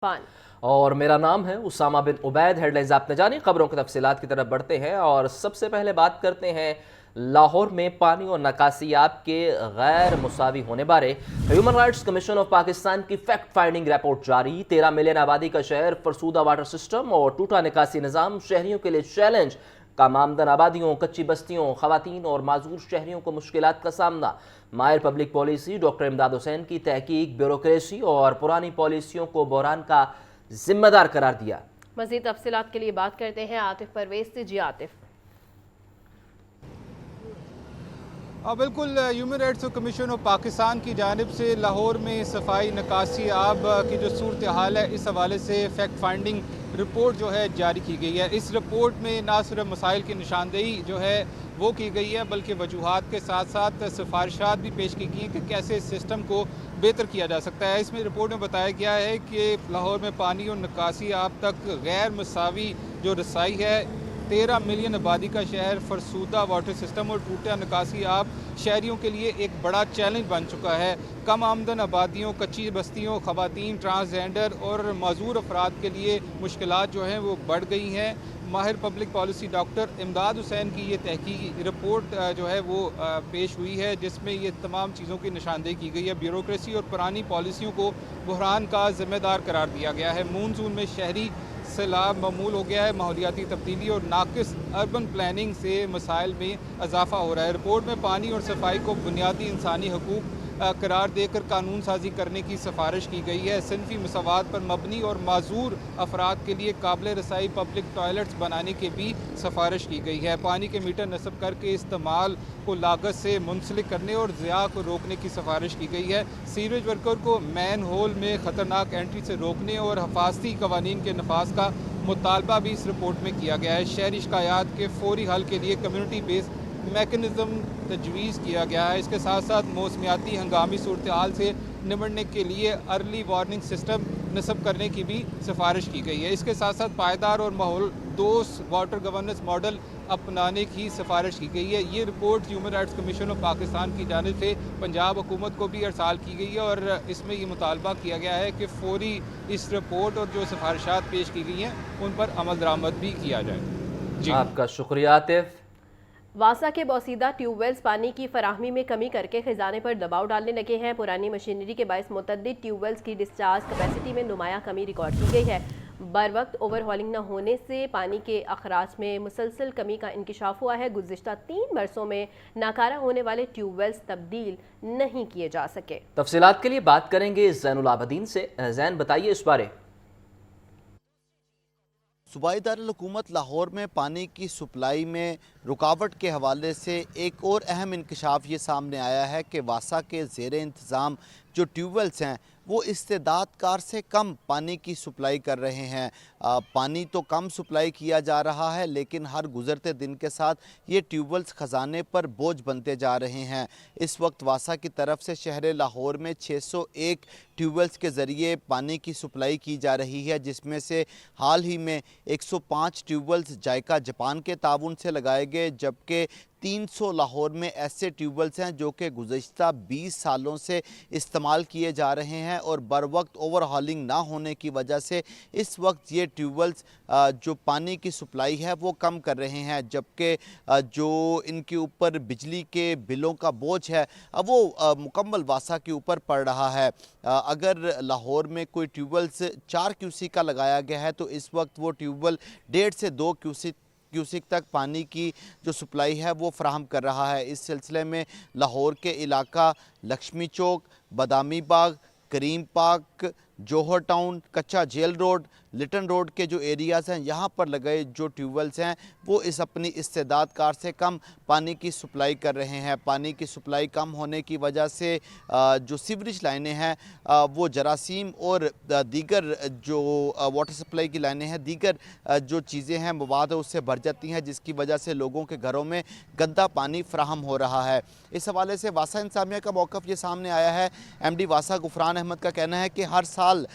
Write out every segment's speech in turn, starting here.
पान। और मेरा नाम है उसामा बिन उबैद। हेडलाइंस आपने जानी, खबरों की तफसीलात की तरफ बढ़ते हैं और सबसे पहले बात करते हैं लाहौर में पानी और नकासियात के गैर मुसावी होने बारे। Human rights commission of Pakistan की फैक्ट फाइंडिंग रिपोर्ट जारी। 13 मिलियन आबादी का शहर, फरसूदा वाटर सिस्टम और टूटा निकासी निज़ाम शहरियों के लिए चैलेंज। कम आमदन आबादियों, कच्ची बस्तियों, खवातीन और माजूर शहरियों को मुश्किलात का सामना। माहिर पब्लिक पॉलिसी डॉक्टर इमदाद हुसैन की तहकीक, ब्यूरोक्रेसी और पुरानी पॉलिसियों को बहरान का जिम्मेदार करार दिया। मज़ीद तफसीलात के लिए बात करते हैं आतिफ परवेज से। जी आतिफ। बिल्कुल, human rights commission of Pakistan की जानिब से लाहौर में सफाई, निकासी, आब की जो सूरत हाल है, इस हवाले से फैक्ट फाइंडिंग रिपोर्ट जो है जारी की गई है। इस रिपोर्ट में ना सिर्फ मसाइल की निशानदेही जो है वो की गई है, बल्कि वजूहात के साथ साथ सिफारिशात भी पेश की गई हैं कि कैसे इस सिस्टम को बेहतर किया जा सकता है। इसमें रिपोर्ट में बताया गया है कि लाहौर में पानी और निकासी आब तक गैर मसावी जो रसाई है, 13 मिलियन आबादी का शहर, फरसूदा वाटर सिस्टम और टूटा निकासी आब शहरियों के लिए एक बड़ा चैलेंज बन चुका है। कम आमदन आबादियों, कच्ची बस्तियों, खवातीन, ट्रांसजेंडर और माजूर अफराद के लिए मुश्किलात जो हैं वो बढ़ गई हैं। माहिर पब्लिक पॉलिसी डॉक्टर इमदाद हुसैन की ये तहकीकी रिपोर्ट जो है वो पेश हुई है, जिसमें ये तमाम चीज़ों की निशानदेही की गई है। ब्यूरोक्रेसी और पुरानी पॉलिसियों को बहरान का जिम्मेदार करार दिया गया है। मानसून में शहरी सैलाब ममूल हो गया है। माहौलियाती तब्दीली और नाकिस अर्बन प्लानिंग से मसाइल में इजाफा हो रहा है। रिपोर्ट में पानी और सफाई को बुनियादी इंसानी हकूक़ करार देकर कानून साजी करने की सिफारिश की गई है। सिनफी मसवात पर मबनी और माजूर अफराद के लिए काबिल रसाई पब्लिक टॉयलेट्स बनाने की भी सिफारिश की गई है। पानी के मीटर नस्ब करके इस्तेमाल को लागत से मुंसलिक करने और ज़िया को रोकने की सिफारिश की गई है। सीवरेज वर्कर को मैन होल में ख़तरनाक एंट्री से रोकने और हफाजती कवानीन के नफाज का मुतालबा भी इस रिपोर्ट में किया गया है। शहरी शिकायत के फौरी हल के लिए कम्यूनिटी बेस्ड मैकेनिज़्म तजवीज़ किया गया है। इसके साथ साथ मौसमियाती हंगामी सूरत हाल से निपटने के लिए अर्ली वार्निंग सिस्टम नस्ब करने की भी सिफारिश की गई है। इसके साथ साथ पायदार और माहौल दोस्त वाटर गवर्नेंस मॉडल अपनाने की सिफारिश की गई है। ये report human rights commission of Pakistan की जानिब से पंजाब हुकूमत को भी अरसाल की गई है और इसमें ये मुतालबा किया गया है कि फौरी इस रिपोर्ट और जो सिफारिशात पेश की गई हैं उन पर अमल दरामद भी किया जाए। जी, आपका शुक्रिया आतिफ। वासा के बोसीदा ट्यूबवेल्स पानी की फराहमी में कमी करके खजाने पर दबाव डालने लगे हैं। पुरानी मशीनरी के बायस मुतअद्दिद ट्यूबवेल्स की डिस्चार्ज कैपेसिटी में नुमायां कमी रिकॉर्ड की गई है। बर वक्त ओवरहॉलिंग न होने से पानी के अखराज में मुसलसल कमी का इंकिशाफ हुआ है। गुज़िश्ता 3 बरसों में नाकारा होने वाले ट्यूबवेल्स तब्दील नहीं किए जा सके। तफसीलात के लिए बात करेंगे ज़ैनुल आबदीन से। ज़ैन, बताइए इस बारे। सूबाई दारुल-हुकूमत लाहौर में पानी की सप्लाई में रुकावट के हवाले से एक और अहम इंकशाफ ये सामने आया है कि वासा के ज़ेर इंतज़ाम जो ट्यूबवेल्स हैं वो इस्तेदाद कार से कम पानी की सप्लाई कर रहे हैं। पानी तो कम सप्लाई किया जा रहा है, लेकिन हर गुज़रते दिन के साथ ये ट्यूबवेल्स ख़जाने पर बोझ बनते जा रहे हैं। इस वक्त वासा की तरफ से शहर लाहौर में 601 ट्यूबवेल्स के ज़रिए पानी की सप्लाई की जा रही है, जिसमें से हाल ही में 105 ट्यूबवेल्स जायका जापान के ताउन से लगाए गए, जबकि 300 लाहौर में ऐसे ट्यूबवेल्स हैं जो कि गुज़श्ता 20 सालों से इस्तेमाल किए जा रहे हैं और बर वक्त ओवरहॉलिंग ना होने की वजह से इस वक्त ये ट्यूबवेल्स जो पानी की सप्लाई है वो कम कर रहे हैं, जबकि जो इनके ऊपर बिजली के बिलों का बोझ है वो मुकम्मल वासा के ऊपर पड़ रहा है। अगर लाहौर में कोई ट्यूबवेल्स 4 क्यूसी का लगाया गया है तो इस वक्त वो ट्यूबवेल 1.5 से 2 क्यूसिक तक पानी की जो सप्लाई है वो फ्राहम कर रहा है। इस सिलसिले में लाहौर के इलाका लक्ष्मी चौक, बादामी बाग, करीम पार्क, जौहर टाउन, कच्चा जेल रोड, लिटन रोड के जो एरियाज़ हैं यहाँ पर लगे जो ट्यूबवेल्स हैं वो इस अपनी इस्तेदाद कार से कम पानी की सप्लाई कर रहे हैं। पानी की सप्लाई कम होने की वजह से जो सीवरेज लाइनें हैं वो जरासीम और दीगर जो वाटर सप्लाई की लाइनें हैं, दीगर जो चीज़ें हैं मवाद उससे भर जाती हैं, जिसकी वजह से लोगों के घरों में गंदा पानी फ्राहम हो रहा है। इस हवाले से वासा इंतज़ामिया का मौक़िफ़ ये सामने आया है। MD वासा गुफरान अहमद का कहना है कि हर साल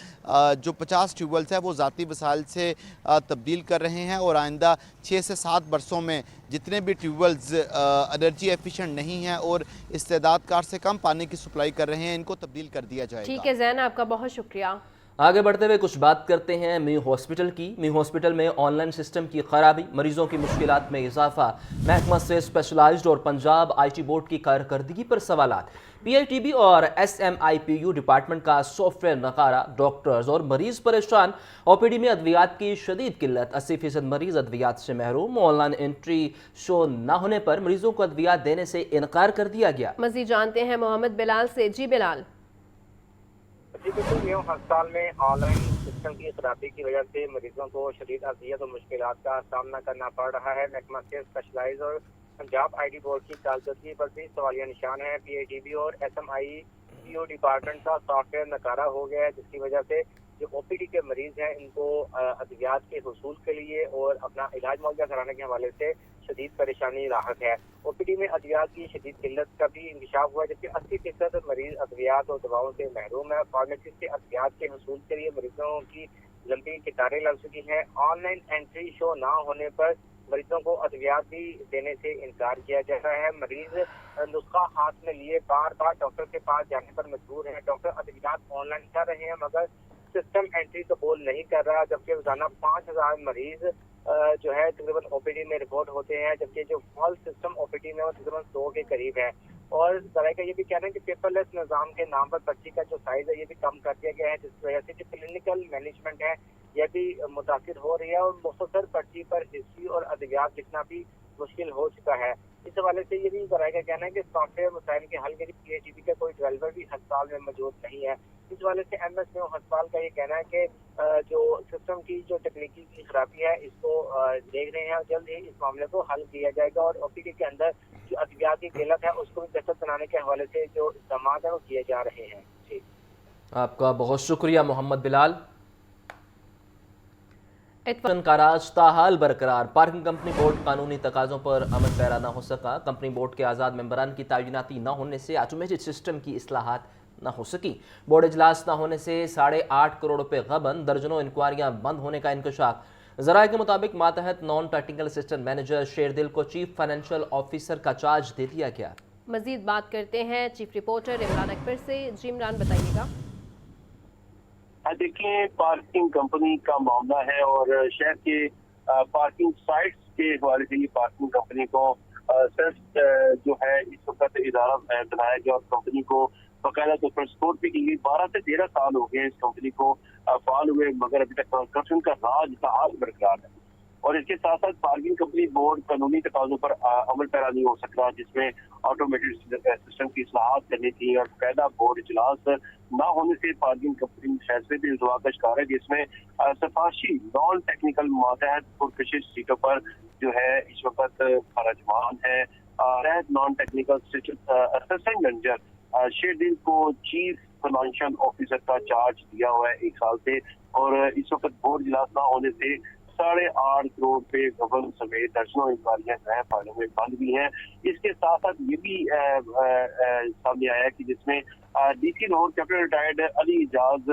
जो 50 ट्यूबवेल्स है वो ज़ाती वसाइल से तब्दील कर रहे हैं और आइंदा 6 से 7 बरसों में जितने भी ट्यूबवेल्स एनर्जी एफिशिएंट नहीं हैं और इस्तेदाद कार से कम पानी की सप्लाई कर रहे हैं, इनको तब्दील कर दिया जाएगा। ठीक है ज़ैन, आपका बहुत शुक्रिया। آگے بڑھتے ہوئے کچھ بات کرتے ہیں میو ہاسپٹل کی۔ میو ہاسپٹل میں آن لائن سسٹم کی خرابی، مریضوں کی مشکلات میں اضافہ، محکمہ سے اسپیشلائزڈ اور پنجاب آئی ٹی بورڈ کی کارکردگی پر سوالات۔ پی آئی ٹی بی اور ایس ایم آئی پی یو ڈپارٹمنٹ کا سافٹ ویئر نکارا، ڈاکٹرز اور مریض پریشان۔ او پی ڈی میں ادویات کی شدید قلت، 80% مریض ادویات سے محروم۔ آن لائن انٹری شو نہ ہونے پر مریضوں کو ادویات دینے سے انکار کر دیا گیا۔ مزید جانتے ہیں محمد بلال سے۔ جی بلال۔ جی بالکل، میو ہسپتال میں آن لائن سسٹم کی خرابی کی وجہ سے مریضوں کو شدید اذیت و مشکلات کا سامنا کرنا پڑ رہا ہے۔ محکمہ سے اسپیشلائز اور پنجاب آئی ٹی بورڈ کی کارکردگی پر بھی سوالیہ نشان ہے۔ پی آئی ٹی بی اور ایس ایم آئی پی یو ڈپارٹمنٹ کا سافٹ ویئر نکارا ہو گیا ہے، جس کی وجہ سے جو او پی ڈی کے مریض ہیں ان کو ادویات کے حصول کے لیے اور اپنا علاج معالجہ کرانے کے حوالے سے شدید پریشانی لاحق ہے۔ او پی ڈی میں ادویات کی شدید قلت کا بھی انکشاف ہوا ہے، جبکہ 80% مریض ادویات اور دواؤں سے محروم ہے۔ فارمیسی سے ادویات کے حصول کے لیے مریضوں کی لمبی قطاریں لگ چکی ہیں۔ آن لائن انٹری شو نہ ہونے پر مریضوں کو ادویات بھی دینے سے انکار کیا جا رہا ہے۔ مریض نسخہ ہاتھ میں لیے بار بار ڈاکٹر کے پاس جانے پر مجبور ہیں۔ ڈاکٹر ادویات آن لائن کر رہے ہیں مگر سسٹم انٹری قبول نہیں کر رہا، جبکہ روزانہ 5000 مریض جو ہے تقریباً او پی ڈی میں رپورٹ ہوتے ہیں، جبکہ جو فال سسٹم او پی ڈی میں وہ تقریباً 100 کے قریب ہے۔ اور ذرائع کا یہ بھی کہنا ہے کہ پیپر لیس نظام کے نام پر پرچی کا جو سائز ہے یہ بھی کم کر دیا گیا ہے، جس کی وجہ سے جو کلینکل مینجمنٹ ہے یہ بھی متاثر ہو رہی ہے اور مختصر پرچی پر ہسٹری اور ادویات لکھنا بھی مشکل ہو چکا ہے۔ اس حوالے سے یہ بھی ذرائع کا کہنا ہے کہ سافٹ ویئر مسائل کے حل کے لیے پی ایچ ڈی کا کوئی ڈرائیور بھی ہسپتال میں موجود نہیں ہے۔ اس حوالے سے ایم ایس میو ہسپتال کا یہ کہنا ہے کہ جو سسٹم کی جو تکنیکی کی خرابی ہے اس کو دیکھ رہے ہیں اور جلد ہی اس معاملے کو حل کیا جائے گا، اور او پی ڈی کے اندر جو ادویات کی قلت ہے اس کو بھی بہتر بنانے کے حوالے سے جو اقدامات ہیں وہ کیے جا رہے ہیں۔ جی آپ کا بہت شکریہ محمد بلال۔ کا راج تاحال برقرار، پارکنگ کمپنی بورڈ قانونی تقاضوں پر عمل پیرا نہ ہو سکا۔ کمپنی بورڈ کے آزاد ممبران کی تعیناتی نہ ہونے سے آٹومیٹڈ سسٹم کی اصلاحات نہ ہو سکی۔ بورڈ اجلاس نہ ہونے سے 8.5 کروڑ روپے غبن، درجنوں انکوائریاں بند ہونے کا انکشاف۔ ذرائع کے مطابق ماتحت non technical assistant manager Sherdil کو چیف فائنینشیل آفیسر کا چارج دے دیا گیا۔ مزید بات کرتے ہیں چیف رپورٹر عمران اکبر سے۔ جی عمران، بتائیے گا۔ دیکھیں، پارکنگ کمپنی کا معاملہ ہے اور شہر کے پارکنگ سائٹس کے حوالے سے یہ پارکنگ کمپنی کو صرف جو ہے اس وقت ادارہ بنایا گیا اور کمپنی کو باقاعدہ طور پر سپورٹ بھی کی گئی۔ 12 سے 13 سال ہو گئے اس کمپنی کو فعال ہوئے، مگر ابھی تک کرپشن کا راج تاحال برقرار ہے۔ اور اس کے ساتھ ساتھ پارکنگ کمپنی بورڈ قانونی تقاضوں پر عمل پیرا نہیں ہو سکتا، جس میں آٹومیٹڈ سسٹم کی اصلاحات کرنی تھی، اور باقاعدہ بورڈ اجلاس نہ ہونے سے پارکنگ کمپنی فیصلے بھی التوا کا شکار ہے، جس میں سفارشی نان ٹیکنیکل ماتحت پرکشش سیٹوں پر جو ہے اس وقت خراجمان ہے۔ Non technical assistant manager Sherdil کو چیف فائنینشیل آفیسر کا چارج دیا ہوا ہے 1 سال سے، اور اس وقت بورڈ اجلاس نہ ہونے سے 8.5 کروڑ روپے غبن سمیت درجنوں انکوائریاں جو ہیں فائلوں میں بند بھی ہیں۔ اس کے ساتھ ساتھ یہ بھی سامنے آیا کہ جس میں D C Lahore captain retired Ali Ejaz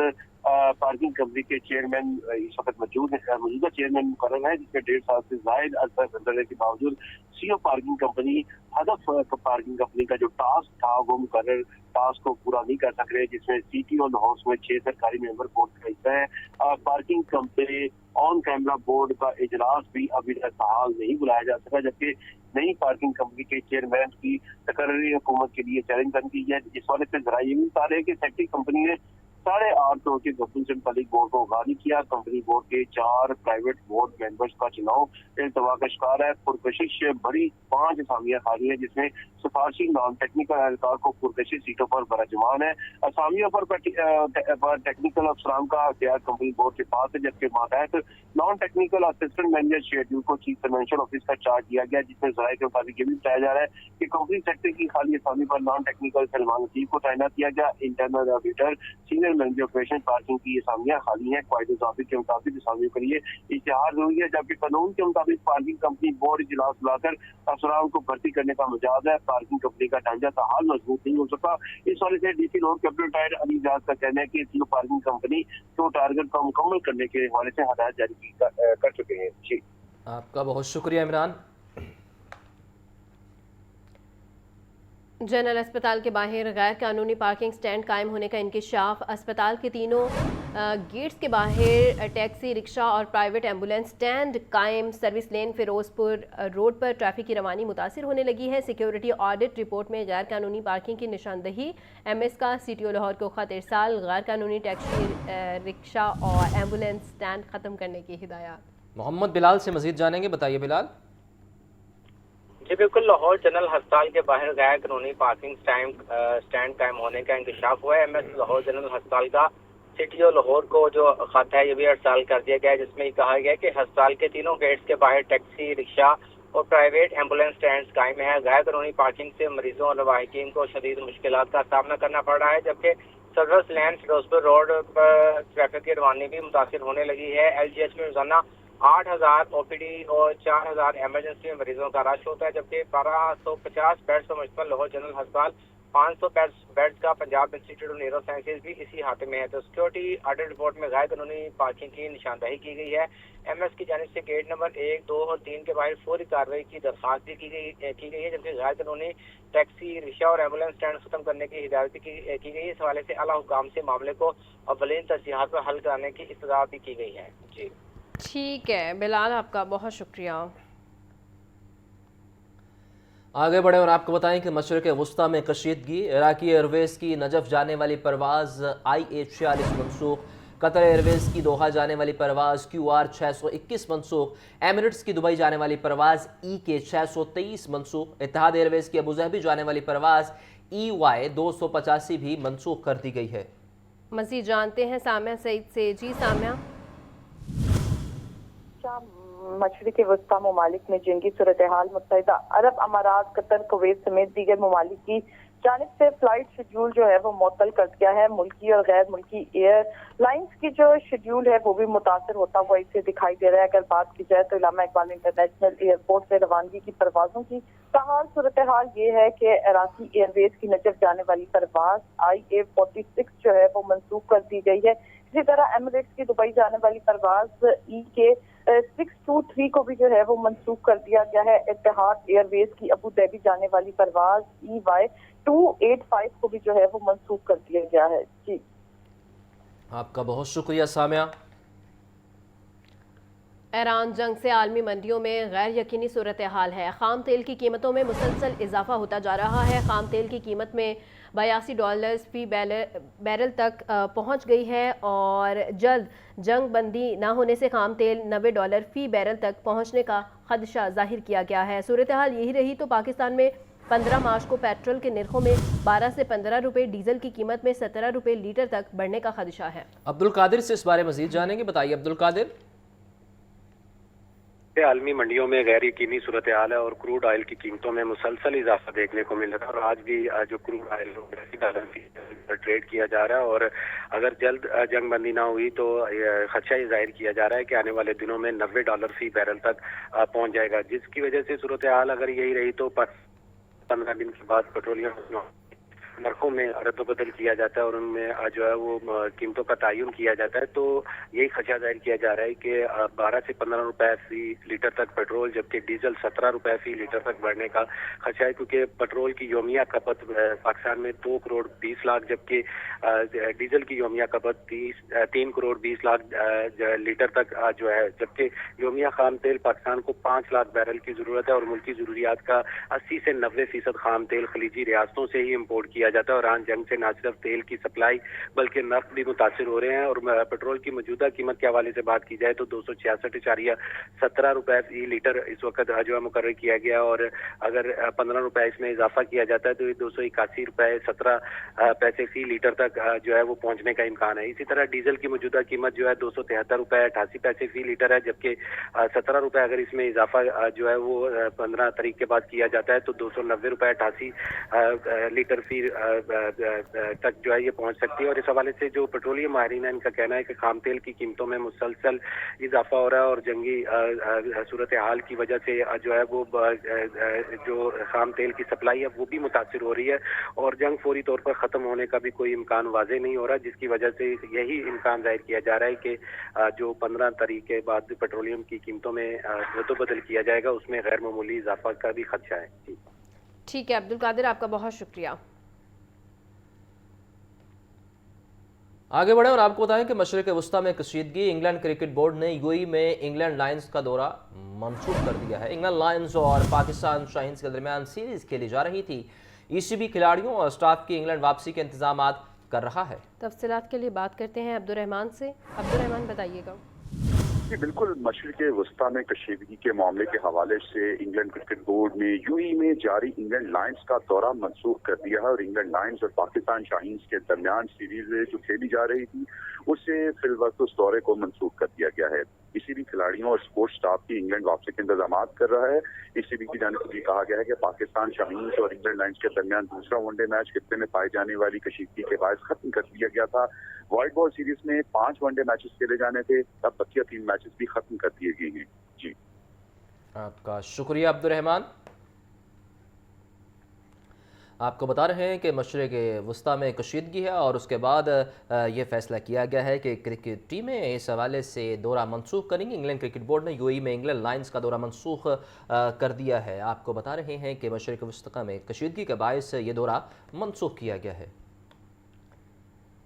parking company کے چیئرمین اس وقت موجودہ چیئرمین مقرر ہے، جس میں 1.5 سال سے زائد عرصہ گزرنے کے باوجود سی او پارکنگ کمپنی ہدف پارکنگ کمپنی کا جو ٹاسک تھا وہ مقرر ٹاسک کو پورا نہیں کر سک رہے، جس میں سی ٹی او لاہور میں 6 سرکاری ممبر بورڈ کا حصہ ہے۔ Parking company on camera board کا اجلاس بھی ابھی تک بحال نہیں بلایا جا سکا، جبکہ نئی پارکنگ کمپنی کے چیئرمین کی تقرری حکومت کے لیے چیلنج بن گئی ہے۔ اس والے سے ذرائع یہ بھی بتا رہے ہیں کہ سیکٹری کمپنی نے 8.5 کروڑ کے غبن سے متعلق بورڈ کو غالب کیا۔ کمپنی بورڈ کے 4 پرائیویٹ بورڈ ممبرز کا چناؤ التوا کا شکار ہے۔ پرکشش بڑی 5 اسامیاں خالی ہیں، جس میں سفارشی نان ٹیکنیکل اہلکار کو پرکشش سیٹوں پر براجمان ہے۔ اسامیوں پر ٹیکنیکل افسران کا اختیار کمپنی بورڈ کے پاس ہے، جبکہ ماتحت non technical assistant manager schedule کو چیف فائنینشیل آفس کا چارج دیا گیا، جس میں ذرائع کے مطابق یہ بھی بتایا جا رہا ہے کہ کمپنی سیکٹری کی خالی اسامی پر نان ٹیکنیکل سلمان لطیف کو تعینات کیا گیا۔ Internal auditor senior manager operation parking کی اسامیاں خالی ہیں۔ قواعد ضابط کے مطابق اسامیوں کے لیے اشتہار ضروری ہے، جبکہ قانون کے مطابق پارکنگ کمپنی بورڈ اجلاس بلا کر افسران کو بھرتی کرنے کا مجاز ہے۔ پارکنگ کمپنی کا ڈھانچہ تاحال مضبوط نہیں ہو سکا۔ اس والے سے D C Lahore captain retired Ali Ijaz کا کہنا ہے کہ سی او پارکنگ کمپنی کو ٹارگٹ کو مکمل کرنے کے حوالے سے ہدایت جاری کر چکے ہیں۔ جی آپ کا بہت شکریہ عمران۔ जनरल अस्पताल के बाहर गैर कानूनी पार्किंग स्टैंड कायम होने का इंकशाफ। अस्पताल के तीनों गेट्स के बाहर टैक्सी, रिक्शा और प्राइवेट एम्बुलेंस स्टैंड कायम। सर्विस लेन फिरोजपुर रोड पर ट्रैफिक की रवानी मुतासिर होने लगी है। सिक्योरिटी ऑडिट रिपोर्ट में गैर कानूनी पार्किंग की निशानदही। MS का CTO लाहौर को खत इरसाल। गैर कानूनी टैक्सी, रिक्शा और एम्बुलेंस स्टैंड ख़त्म करने की हिदायत। मोहम्मद बिलाल से मजीद जानेंगे, बताइए बिलाल। जी बिल्कुल, लाहौर जनरल अस्पताल के बाहर गैर कानूनी पार्किंग स्टैंड कायम होने का इंकशाफ हुआ है। MS लाहौर जनरल अस्पताल का CTO लाहौर को जो खत है ये भी अरसाल कर दिया गया है, जिसमें कहा गया है कि अस्पताल के तीनों गेट्स के बाहर टैक्सी, रिक्शा और प्राइवेट एम्बुलेंस स्टैंड कायम है। गैर कानूनी पार्किंग से मरीजों और लवाहिकीन को शदीद मुश्किलात का सामना करना पड़ रहा है, जबकि सर्विस लेन फिरोजपुर रोड पर ट्रैफिक की रवानी भी मुतासिर होने लगी है। LGH में रोजाना 8000 OPD और 4000 एमरजेंसी में मरीजों का रश होता है, जबकि 1250 बेड्स पर मुश्तमिल लाहौर जनरल अस्पताल 500 बेड्स का Punjab institute of neuro sciences भी इसी हाथे में है। तो सिक्योरिटी ऑडिट रिपोर्ट में गैर कानूनी पार्किंग की निशानदही की गई है। MS की जानिब से गेट नंबर 1, 2 और 3 के बाहर फौरी कार्रवाई की दरख्वास्त भी की गई है, जबकि गैर कानूनी टैक्सी, रिक्शा और एम्बुलेंस स्टैंड खत्म करने की हिदायत की गई है। इस हवाले से आला हुकाम से मामले को अव्वलीन तरजीहात पर हल कराने की इस्तदा भी की गई है। जी ठीक है बिलाल, आपका बहुत शुक्रिया। आगे बढ़े और आपको बताएं कि मशरक़ वस्ता में कशीदगी। इराकी एयरवेज़ की नजफ़ जाने वाली परवाज़ IH-46 मनसूख। कतर एयरवेज़ की दोहा जाने वाली परवाज़ QR 621 मनसूख। एमिरेट्स की दुबई जाने वाली परवाज़ EK 623 मनसूख। इत्तेहाद एयरवेज़ की अबूज़हबी जाने वाली परवाज़ EY 285 भी मनसूख कर दी गई है। मज़ीद जानते हैं सामिया सईद से। जी सामिया। मशरिक़ वस्ता ममालिक में जंगी सूरत हाल, मुत्तहिदा अरब अमारात, कतर, कुवैत समेत दीगर ममालिक की जानिब से फ्लाइट शेड्यूल जो है वो मुअत्तल कर दिया है। मुल्की और गैर मुल्की एयर लाइन्स की जो शेड्यूल है वो भी मुतासर होता हुआ इसे दिखाई दे रहा है। अगर बात की जाए तो इलामा इकबाल इंटरनेशनल एयरपोर्ट से रवानगी की परवाजों की ताहाल सूरत हाल ये है कि इराकी एयरवेज की नजफ जाने वाली परवाज IA-46 जो है वो मंसूख कर दी गई है। इसी तरह एमिरेट्स की दुबई जाने वाली परवाज EK 623 को भी जो है वो मंसूख कर दिया गया है। इत्तेहाद एयरवेज की अबू धाबी जाने वाली परवाज EY 285 को भी जो है वो मंसूख कर दिया गया है। जी आपका बहुत शुक्रिया सामिया। ईरान जंग से आलमी मंडियों में गैर यकीनी सूरत हाल है। खाम तेल की कीमतों में मुसलसल इजाफा होता जा रहा है। खाम तेल की कीमत में $82 फी बैरल तक पहुंच गई है और जल्द जंग बंदी ना होने से खाम तेल $90 फी बैरल तक पहुंचने का खदशा जाहिर किया गया है। सूरत हाल यही रही तो पाकिस्तान में 15 मार्च को पेट्रोल के निर्खों में 12 से 15 रुपए, डीजल की कीमत में 17 रुपए लीटर तक बढ़ने का खदशा है। अब्दुल कादिर से इस बारे मजीद जानेंगे, बताइए अब्दुल कादिर। आलमी मंडियों में गैर यकीनी सूरत हाल है और क्रूड ऑयल की कीमतों में मुसलसल इजाफा देखने को मिल रहा है और आज भी जो क्रूड ऑयल ट्रेड किया जा रहा है और अगर जल्द जंग बंदी ना हुई तो खदशा ये जाहिर किया जा रहा है कि आने वाले दिनों में $90 फी बैरल तक पहुंच जाएगा, जिसकी वजह से सूरत हाल अगर यही रही तो 15 दिन के बाद पेट्रोलियम नरखों में रद्द-बदल किया जाता है और उनमें जो है वो कीमतों का तयन किया जाता है। तो यही खदशा जाहिर किया जा रहा है कि 12 से 15 रुपए फी लीटर तक पेट्रोल जबकि डीजल 17 रुपए फी लीटर तक बढ़ने का खदशा है, क्योंकि पेट्रोल की योमिया खपत पाकिस्तान में 2 करोड़ 20 लाख जबकि डीजल की योमिया खपत 3 करोड़ 20 लाख लीटर तक जो है, जबकि योमिया खाम तेल पाकिस्तान को 5 लाख बैरल की जरूरत है और मुल्की जरूरियात का 80 से 90% खाम तेल खलीजी रियासतों से ही इम्पोर्ट किया जाता है। और ईरान जंग से न सिर्फ तेल की सप्लाई बल्कि नफ्त भी मुतासिर हो रहे हैं और पेट्रोल की मौजूदा कीमत के हवाले से बात की जाए तो 266.17 रुपए फी लीटर इस वक्त जो है मुकर्रर किया गया और अगर 15 रुपए इसमें इजाफा किया जाता है तो ये 281 रुपए 17 पैसे फी लीटर तक जो है वो पहुंचने का इम्कान है। इसी तरह डीजल की मौजूदा कीमत जो है 273 रुपए 88 पैसे फी लीटर है, जबकि 17 रुपए अगर इसमें इजाफा जो है वो 15 तारीख के बाद किया जाता है तो 290 रुपए 88 लीटर फी तक जो है ये पहुंच सकती है। और इस हवाले से जो पेट्रोलियम माहिरीन है इनका कहना है कि खाम तेल की कीमतों में मुसलसल इजाफा हो रहा है और जंगी सूरत हाल की वजह से जो है वो जो खाम तेल की सप्लाई है वो भी मुतासिर हो रही है और जंग फौरी तौर पर ख़त्म होने का भी कोई इम्कान वाज़े नहीं हो रहा, जिसकी वजह से यही इम्कान जाहिर किया जा रहा है कि जो 15 तारीख के बाद पेट्रोलियम की कीमतों में रद्द-बदल किया जाएगा उसमें गैर मामूली इजाफा का भी खदशा है। ठीक है अब्दुल कादिर, आपका बहुत शुक्रिया। आगे बढ़े और आपको बताएं कि मशरिक़ वस्ता में कशीदगी। इंग्लैंड क्रिकेट बोर्ड ने यूएई में इंग्लैंड लायंस का दौरा मंसूख कर दिया है। इंग्लैंड लायंस और पाकिस्तान शाहीन्स के दरमियान सीरीज खेली जा रही थी। ईसीबी खिलाड़ियों और स्टाफ की इंग्लैंड वापसी के इंतजामात कर रहा है। तफसीलात के लिए बात करते हैं अब्दुर्रहमान से। अब्दुर्रहमान, बताइएगा। जी बिल्कुल, मशरिक़ वस्ता में कशीदगी के मामले के हवाले से इंग्लैंड क्रिकेट बोर्ड ने यूएई में जारी इंग्लैंड लायंस का दौरा मंसूख कर दिया है और इंग्लैंड लायंस और पाकिस्तान शाहीन्स के दरमियान सीरीज जो खेली जा रही थी उसे फिलवक्त उस दौरे को मंसूख कर दिया गया है। ईसीबी खिलाड़ियों और स्पोर्ट्स स्टाफ की इंग्लैंड वापसी के इंतजाम कर रहा है। ईसीबी की जानिब से कहा गया है कि पाकिस्तान शाहीन्स और इंग्लैंड लायंस के दरमियान दूसरा वनडे मैच खित्ते में पाई जाने वाली कशीदगी के बायस खत्म कर दिया गया था। व्हाइट बॉल सीरीज में 5 वनडे मैचेस खेले जाने थे, अब बकिया 3 मैचेस भी खत्म कर दिए गए हैं। जी, आपका शुक्रिया अब्दुर्रहमान। आपको बता रहे हैं कि मशरिक़ वस्ता में कशीदगी है और उसके बाद ये फैसला किया गया है कि क्रिकेट टीमें इस हवाले से दौरा मनसूख करेंगी। इंग्लैंड क्रिकेट बोर्ड ने यूएई में इंग्लैंड लायंस का दौरा मनसूख कर दिया है। आपको बता रहे हैं कि मशरिक़ वस्ता में कशीदगी के बायस ये दौरा मनसूख किया गया है।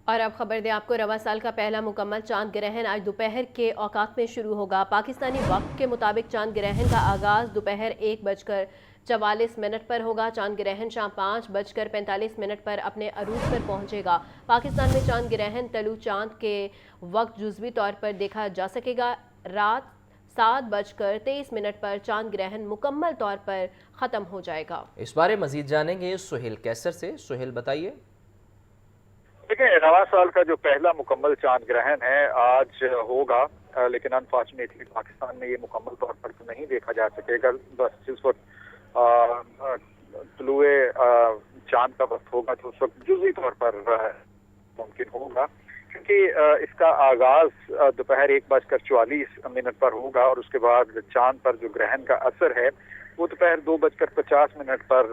और अब खबर दें आपको, रवां साल का पहला मुकम्मल चांद ग्रहण आज दोपहर के औकात में शुरू होगा। पाकिस्तानी वक्त के मुताबिक चांद ग्रहण का आगाज़ दोपहर 1:44 पर होगा। चांद ग्रहण शाम 5:45 पर अपने अरूज पर पहुंचेगा। पाकिस्तान में चांद ग्रहण तलू चांद के वक्त जुज़वी तौर पर देखा जा सकेगा। रात 7:23 पर चांद ग्रहण मुकम्मल तौर पर ख़त्म हो जाएगा। इस बारे मजीद जानेंगे सुहेल कैसर से। सुहेल, बताइए। देखिए, रवां साल का जो पहला मुकम्मल चांद ग्रहण है आज होगा, लेकिन अनफॉर्चुनेटली पाकिस्तान में ये मुकम्मल तौर पर तो नहीं देखा जा सकेगा। बस जिस वक्त तुलुए चांद का वक्त होगा तो उस वक्त जुज़वी तौर पर मुमकिन होगा, क्योंकि इसका आगाज दोपहर 1:44 पर होगा और उसके बाद चांद पर जो ग्रहण का असर है वो दोपहर 2:50 पर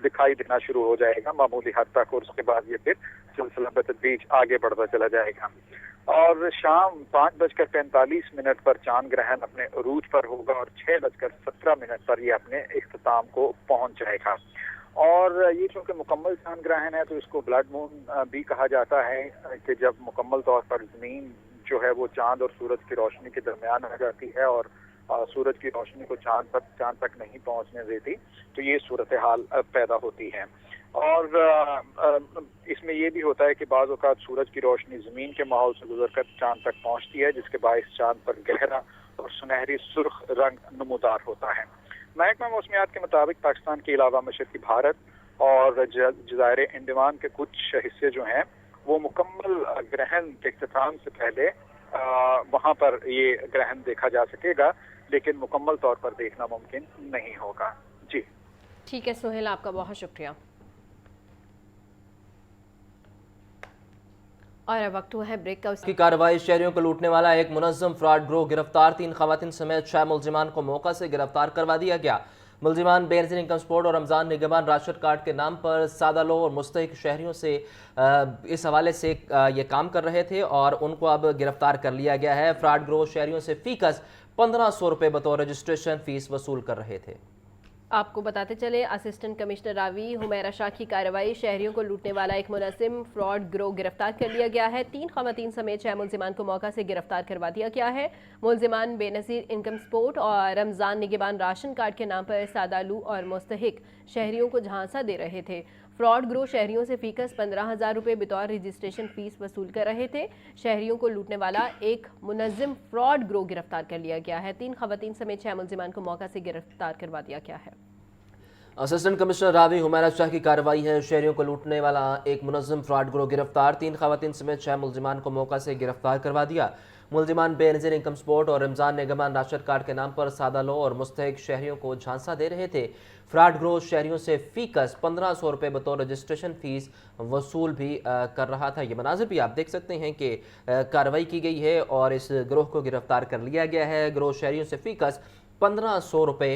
दिखाई देना शुरू हो जाएगा मामूली हद तक, और उसके बाद ये फिर सिलसिला बतदरीज आगे बढ़ता चला जाएगा। और शाम 5:45 पर चांद ग्रहण अपने अरूज पर होगा और 6:17 पर ये अपने इख्तिताम को पहुंच जाएगा। और ये चूंकि मुकम्मल चांद ग्रहण है तो इसको ब्लड मून भी कहा जाता है कि जब मुकम्मल तौर पर ज़मीन जो है वो चांद और सूरज की रोशनी के दरमियान आ जाती है और सूरज की रोशनी को चांद तक नहीं पहुंचने देती, तो ये सूरत हाल पैदा होती है। और इसमें ये भी होता है कि बाज़ औक़ात सूरज की रोशनी ज़मीन के माहौल से गुजरकर चांद तक पहुंचती है, जिसके बायस चांद पर गहरा और सुनहरी सुर्ख रंग नमूदार होता है। महकमा मौसमियात के मुताबिक पाकिस्तान के अलावा मशरक़ी भारत और जज़ायर अंडमान के कुछ हिस्से जो हैं वो मुकम्मल ग्रहण के इख्तिताम से पहले वहाँ पर ये ग्रहण देखा जा सकेगा, लेकिन मुकम्मल तौर पर देखना मुमकिन नहीं होगा। जी ठीक है सुहेल, आपका बहुत शुक्रिया। और अब वक्त हुआ है ब्रेक का। की कार्रवाई, शहरियों को लूटने वाला एक मुनज़्ज़म फ्रॉड ग्रोह गिरफ्तार। 3 खवातीन समेत 6 मुलजिमान को मौका से गिरफ्तार करवा दिया गया। मुलजिमान बेनज़ीर इनकम सपोर्ट और रमज़ान निगमान राशन कार्ड के नाम पर सादा लो और मुस्तहिक शहरियों से इस हवाले से ये काम कर रहे थे और उनको अब गिरफ्तार कर लिया गया है। फ्रॉड ग्रोह शहरियों से फीकस 1500 रुपये बतौर रजिस्ट्रेशन फीस वसूल कर रहे थे। आपको बताते चले, असिस्टेंट कमिश्नर रावी हुमैरा शाह की कार्रवाई, शहरियों को लूटने वाला एक मुनज़्ज़म फ्रॉड ग्रोह गिरफ्तार कर लिया गया है। 3 खवातीन समेत 6 मुलजिमान को मौका से गिरफ्तार करवा दिया गया है। मुलजिमान बेनज़ीर इनकम सपोर्ट और रमज़ान निगमान राशन कार्ड के नाम पर सादालू और मुस्तहिक शहरियों को झांसा दे रहे थे। फ्रॉड ग्रोह शहरियों से फीकस 15,000 रुपये बतौर रजिस्ट्रेशन फीस वसूल कर रहे थे। शहरियों को लूटने वाला एक मुनज़्ज़म फ्रॉड ग्रोह गिरफ्तार कर लिया गया है। 3 खवातीन समेत 6 मुलजिमान को मौका से गिरफ्तार करवा दिया गया है। असिस्टेंट कमिश्नर रावी हुमैरा शाह की कार्रवाई है, शहरियों को लूटने वाला एक मुनज़्ज़म फ्रॉड ग्रोह गिरफ्तार। 3 खवातीन समेत 6 मुलजिमान को मौका से गिरफ्तार करवा दिया। मुलजिमान बेनज़ीर इनकम सपोर्ट और रमज़ान निगमान राशन कार्ड के नाम पर सादा लो और मुस्तहिक शहरियों को झांसा दे रहे थे। फ्रॉड ग्रोह शहरियों से फीकस 1500 रुपये बतौर रजिस्ट्रेशन फीस वसूल भी कर रहा था। ये मनाज़िर भी आप देख सकते हैं कि कार्रवाई की गई है और इस ग्रोह को गिरफ्तार कर लिया गया है। ग्रोह शहरियों से फीकस 1500 रुपये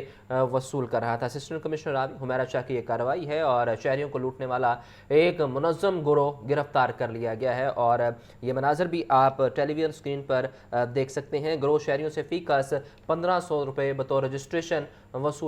वसूल कर रहा था। असिस्टेंट कमिश्नर रावी हुमैरा शाह की ये कार्रवाई है और शहरियों को लूटने वाला एक मुनज़्ज़म गिरोह गिरफ्तार कर लिया गया है। और ये मनाज़र भी आप टेलीविज़न स्क्रीन पर देख सकते हैं। गिरोह शहरियों से फीकस 1500 रुपये बतौर रजिस्ट्रेशन वसूल